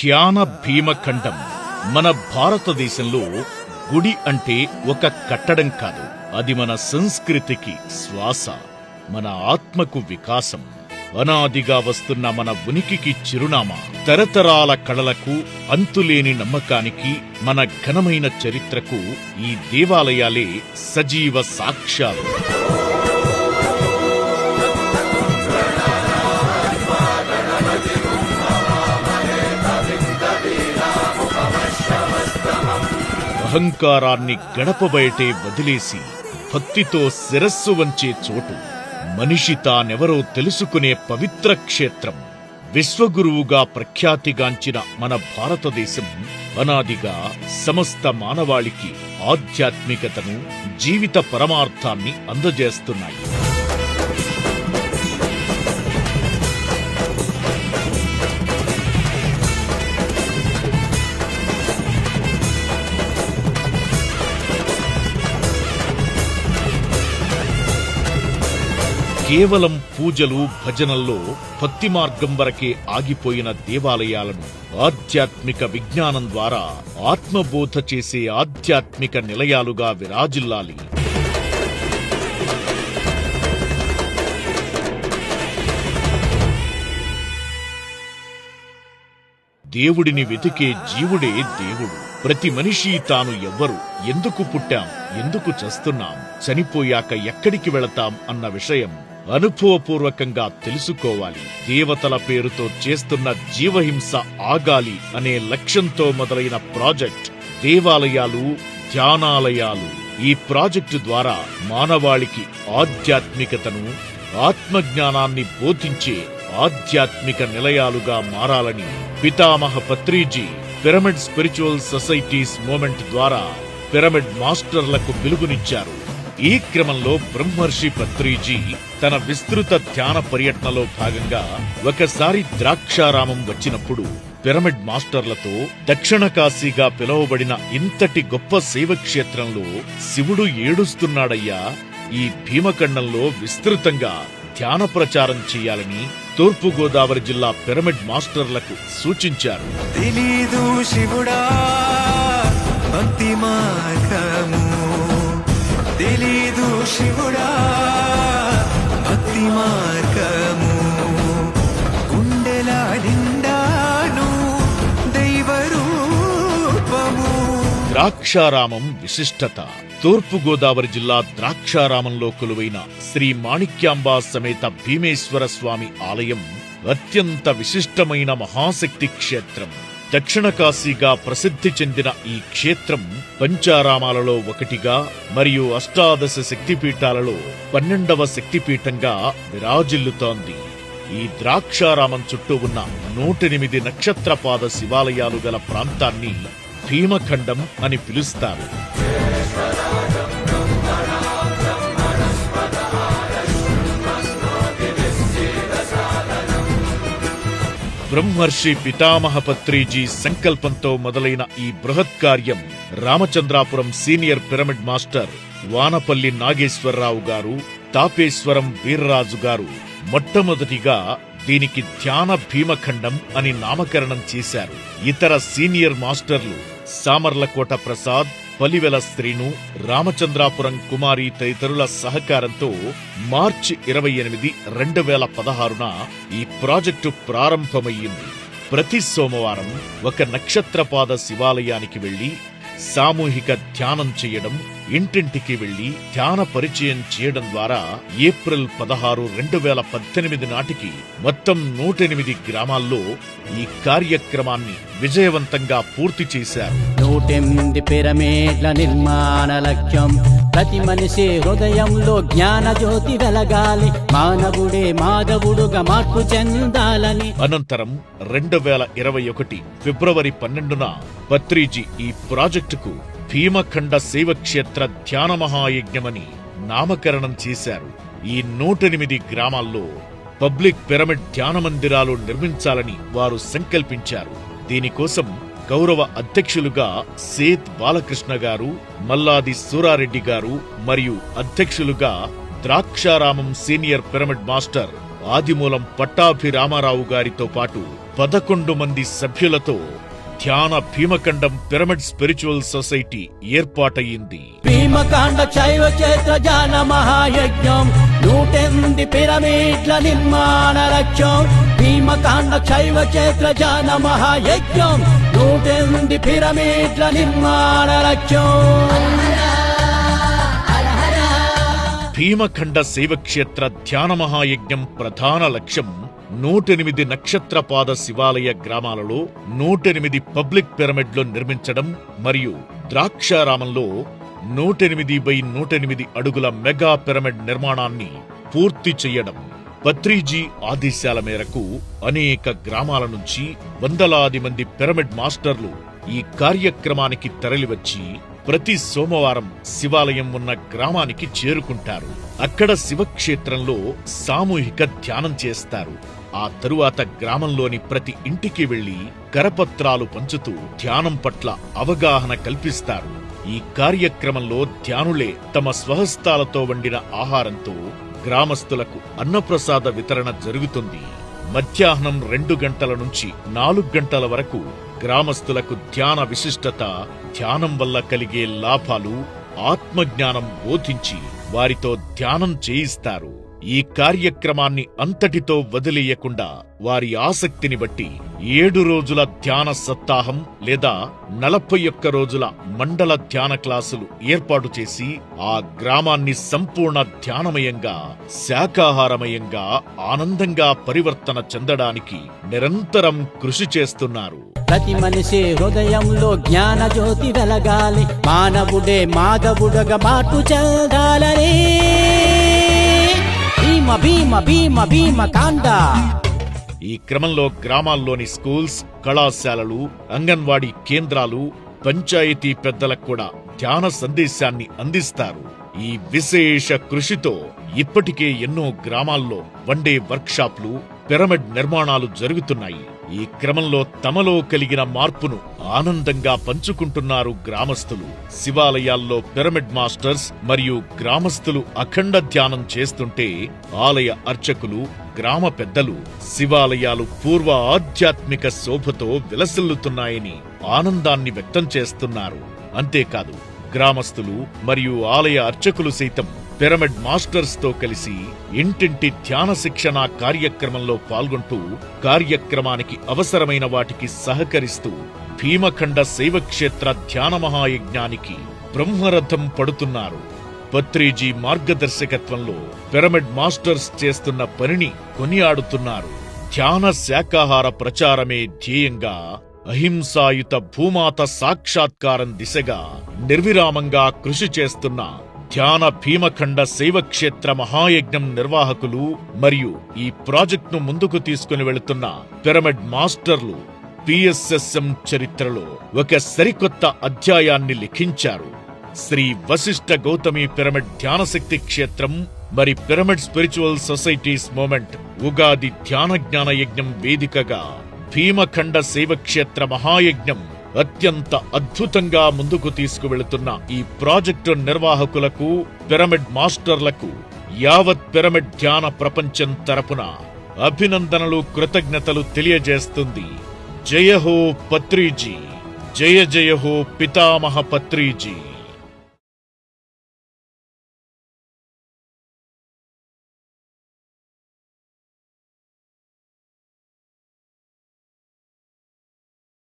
ధ్యాన భీమఖండం. మన భారతదేశంలో గుడి అంటే ఒక కట్టడం కాదు, అది మన సంస్కృతికి శ్వాస, మన ఆత్మకు వికాసం, అనాదిగా వస్తున్న మన ఉనికికి చిరునామా. తరతరాల కళలకు, అంతులేని నమ్మకానికి, మన ఘనమైన చరిత్రకు ఈ దేవాలయాలే సజీవ సాక్ష్యాలు. అహంకారాన్ని గడప బయటే వదిలేసి భక్తితో శిరస్సు వంచే చోటు, మనిషి తానెవరో తెలుసుకునే పవిత్ర క్షేత్రం. విశ్వగురువుగా ప్రఖ్యాతిగాంచిన మన భారతదేశం అనాదిగా సమస్త మానవాళికి ఆధ్యాత్మికతను, జీవిత పరమార్థాన్ని అందజేస్తున్నాయి. కేవలం పూజలు, భజనల్లో భక్తి మార్గం వరకే ఆగిపోయిన దేవాలయాలను ఆధ్యాత్మిక విజ్ఞానం ద్వారా ఆత్మబోధ చేసే ఆధ్యాత్మిక నిలయాలుగా విరాజిల్లాలి. దేవుడిని వెతికే జీవుడే దేవుడు. ప్రతి మనిషి తాను ఎవ్వరు, ఎందుకు పుట్టాం, ఎందుకు చస్తున్నాం, చనిపోయాక ఎక్కడికి వెళతాం అన్న విషయం అనుభవపూర్వకంగా తెలుసుకోవాలి. దేవతల పేరుతో చేస్తున్న జీవహింస ఆగాలి అనే లక్ష్యంతో మొదలైన ప్రాజెక్ట్ దేవాలయాలు, ధ్యానాలయాలు. ఈ ప్రాజెక్టు ద్వారా మానవాళికి ఆధ్యాత్మికతను, ఆత్మజ్ఞానాన్ని బోధించే ఆధ్యాత్మిక నిలయాలుగా మారాలని పితామహ Patriji pyramid spiritual societies movement ద్వారా పిరమిడ్ మాస్టర్లకు పిలుపునిచ్చారు. ఈ క్రమంలో బ్రహ్మర్షి పత్రిజీ తన విస్తృత ధ్యాన పర్యటనలో భాగంగా ఒకసారి ద్రాక్షారామం వచ్చినప్పుడు పిరమిడ్ మాస్టర్లతో దక్షిణ కాశీగా పిలువబడిన ఇంతటి గొప్ప శైవక్షేత్రంలో శివుడు ఏడుస్తున్నాడయ్యా, ఈ భీమఖండంలో విస్తృతంగా ధ్యాన ప్రచారం చేయాలని తూర్పుగోదావరి జిల్లా పిరమిడ్ మాస్టర్లకు సూచించారు. తెలీదు శివుడా భక్తి మార్గము, తెలీదు శివుడా భక్తి మార్గము, గుండెల నిండాను దైవరూపము. ద్రాక్షారామం విశిష్టత. తూర్పుగోదావరి జిల్లా ద్రాక్షారామంలో కొలువైన శ్రీ మాణిక్యాంబా సమేత భీమేశ్వర స్వామి ఆలయం అత్యంత విశిష్టమైన మహాశక్తి క్షేత్రం. దక్షిణ కాశీగా ప్రసిద్ధి చెందిన ఈ క్షేత్రం పంచారామాలలో ఒకటిగా మరియు అష్టాదశ శక్తిపీఠాలలో 12వ శక్తిపీఠంగా విరాజిల్లుతోంది. ఈ ద్రాక్షారామం చుట్టూ ఉన్న 108 నక్షత్రపాద శివాలయాలు గల ప్రాంతాన్ని భీమఖండం అని పిలుస్తారు. బ్రహ్మర్షి పితామహ పత్రిజీ సంకల్పంతో మొదలైన ఈ బృహత్ కార్యం Ramachandrapuram senior pyramid master Vanapalli Nageswara Rao garu, Tapeswaram Veerraju గారు మొట్టమొదటిగా దీనికి ధ్యాన భీమఖండం అని నామకరణం చేశారు. ఇతర సీనియర్ మాస్టర్లు సామర్లకోట ప్రసాద్, పలివెల శ్రీను, రామచంద్రాపురం కుమారి తదితరుల సహకారంతో మార్చి 28, 2016న ఈ ప్రాజెక్టు ప్రారంభమయ్యింది. ప్రతి సోమవారం ఒక నక్షత్రపాద శివాలయానికి వెళ్లి సామూహిక ధ్యానం చేయడం, ఇంటింటికి వెళ్లి ధ్యాన పరిచయం చేయడం ద్వారా ఏప్రిల్ 16, 2018 నాటికి మొత్తం 108 గ్రామాల్లో ఈ కార్యక్రమాన్ని విజయవంతంగా పూర్తి చేశారు. 108 పిరమిడ్ల నిర్మాణ లక్ష్యం ప్రతి మనిషి హృదయంలో జ్ఞాన జ్యోతి వెలగాలి, మానవుడే మాధవుడుగా మార్పు చెందాలని. అనంతరం 2021 ఫిబ్రవరి 12న పత్రిజీ ఈ ప్రాజెక్టుకు భీమఖండ శైవక్షేత్ర ధ్యాన మహాయజ్ఞమని నామకరణం చేశారు. ఈ 108 గ్రామాల్లో పబ్లిక్ పిరమిడ్ ధ్యాన మందిరాలు నిర్మించాలని వారు సంకల్పించారు. దీనికోసం గౌరవ అధ్యక్షులుగా సేత్ బాలకృష్ణ గారు, మల్లాది సూరారెడ్డి గారు మరియు అధ్యక్షులుగా ద్రాక్షారామం సీనియర్ పిరమిడ్ మాస్టర్ ఆదిమూలం పట్టాభిరామారావు గారితో పాటు 11 మంది సభ్యులతో ధ్యాన భీమఖండం పిరమిడ్ స్పిరిచువల్ సొసైటీ ఏర్పాటయింది. భీమకాండ శైవ క్షేత్ర ధ్యాన మహాయజ్ఞం 108 పిరమిడ్ల నిర్మాణ లక్ష్యం. భీమకాండ శైవ క్షేత్ర ధ్యాన మహాయజ్ఞం 108 పిరమిడ్ల నిర్మాణ లక్ష్యం. భీమఖండ శైవక్షేత్ర ధ్యాన మహాయజ్ఞం ప్రధాన లక్ష్యం 108 నక్షత్రపాద శివాలయ గ్రామాలలో 108 పబ్లిక్ పిరమిడ్లు నిర్మించడం మరియు ద్రాక్షారామంలో 108x108 అడుగుల మెగా పిరమిడ్ నిర్మాణాన్ని పూర్తి చెయ్యడం. పత్రిజీ ఆదేశాల మేరకు అనేక గ్రామాల నుంచి వందలాది మంది పిరమిడ్ మాస్టర్లు ఈ కార్యక్రమానికి తరలివచ్చి ప్రతి సోమవారం శివాలయం ఉన్న గ్రామానికి చేరుకుంటారు. అక్కడ శివక్షేత్రంలో సామూహిక ధ్యానం చేస్తారు. ఆ తరువాత గ్రామంలోని ప్రతి ఇంటికి వెళ్లి కరపత్రాలు పంచుతూ ధ్యానం పట్ల అవగాహన కల్పిస్తారు. ఈ కార్యక్రమంలో ధ్యానులే తమ స్వహస్తాలతో వండిన ఆహారంతో గ్రామస్తులకు అన్నప్రసాద వితరణ జరుగుతుంది. మధ్యాహ్నం 2 గంటల నుంచి 4 గంటల వరకు గ్రామస్తులకు ధ్యాన విశిష్టత, ధ్యానం వల్ల కలిగే లాభాలు, ఆత్మజ్ఞానం బోధించి వారితో ధ్యానం చేయిస్తారు. ఈ కార్యక్రమాన్ని అంతటితో వదిలేయకుండా వారి ఆసక్తిని బట్టి 7 రోజుల ధ్యాన సప్తాహం లేదా 41 రోజుల మండల ధ్యాన క్లాసులు ఏర్పాటు చేసి ఆ గ్రామాన్ని సంపూర్ణ ధ్యానమయంగా, శాకాహారమయంగా, ఆనందంగా పరివర్తన చెందడానికి నిరంతరం కృషి చేస్తున్నారు. ప్రతి మనిషి హృదయంలో జ్ఞాన జ్యోతి వెలగాలి, మానవుడే మాధవుడగా మార్పు చెందాలని. భీమ భీమ భీమ భీమకాండ. ఈ క్రమంలో గ్రామాల్లోని స్కూల్స్, కళాశాలలు, అంగన్వాడీ కేంద్రాలు, పంచాయతీ పెద్దలకు కూడా ధ్యాన సందేశాన్ని అందిస్తారు. ఈ విశేష కృషితో ఇప్పటికే ఎన్నో గ్రామాల్లో వన్డే వర్క్షాప్లు, పిరమిడ్ నిర్మాణాలు జరుగుతున్నాయి. ఈ క్రమంలో తమలో కలిగిన మార్పును ఆనందంగా పంచుకుంటున్నారు గ్రామస్తులు. శివాలయాల్లో పిరమిడ్ మాస్టర్స్ మరియు గ్రామస్తులు అఖండ ధ్యానం చేస్తుంటే ఆలయ అర్చకులు, గ్రామ పెద్దలు శివాలయాలు పూర్వ ఆధ్యాత్మిక శోభతో విలసిల్లుతున్నాయని ఆనందాన్ని వ్యక్తం చేస్తున్నారు. అంతేకాదు గ్రామస్తులు మరియు ఆలయ అర్చకులు సైతం పిరమిడ్ మాస్టర్స్ తో కలిసి ఇంటింటి ధ్యాన శిక్షణ కార్యక్రమంలో పాల్గొంటూ కార్యక్రమానికి అవసరమైన వాటికి సహకరిస్తూ భీమఖండ శైవక్షేత్ర ధ్యాన మహాయజ్ఞానికి బ్రహ్మరథం పడుతున్నారు. పత్రిజీ మార్గదర్శకత్వంలో పిరమిడ్ మాస్టర్స్ చేస్తున్న పనిని కొనియాడుతున్నారు. ధ్యాన శాకాహార ప్రచారమే ధ్యేయంగా అహింసాయుత భూమాత సాక్షాత్కారం దిశగా నిర్విరామంగా కృషి చేస్తున్న ధ్యాన భీమఖండ శైవక్షేత్ర మహాయజ్ఞం నిర్వాహకులు మరియు ఈ ప్రాజెక్టును ముందుకు తీసుకుని వెళుతున్న పిరమిడ్ మాస్టర్లు పిఎస్ఎస్ఎం చరిత్రలో ఒక సరికొత్త అధ్యాయాన్ని లిఖించారు. శ్రీ వశిష్ఠ గౌతమి పిరమిడ్ ధ్యానశక్తి క్షేత్రం మరి pyramid spiritual societies moment Ugadi ధ్యాన జ్ఞాన యజ్ఞం వేదికగా భీమఖండ శైవక్షేత్ర మహాయజ్ఞం అత్యంత అద్భుతంగా ముందుకు తీసుకువెళుతున్న ఈ ప్రాజెక్టు నిర్వాహకులకు, పిరమిడ్ మాస్టర్లకు యావత్ పిరమిడ్ ధ్యాన ప్రపంచం తరపున అభినందనలు, కృతజ్ఞతలు తెలియజేస్తుంది. జయ హో పత్రిజీ, జయ జయ హో పితామహ పత్రిజీ.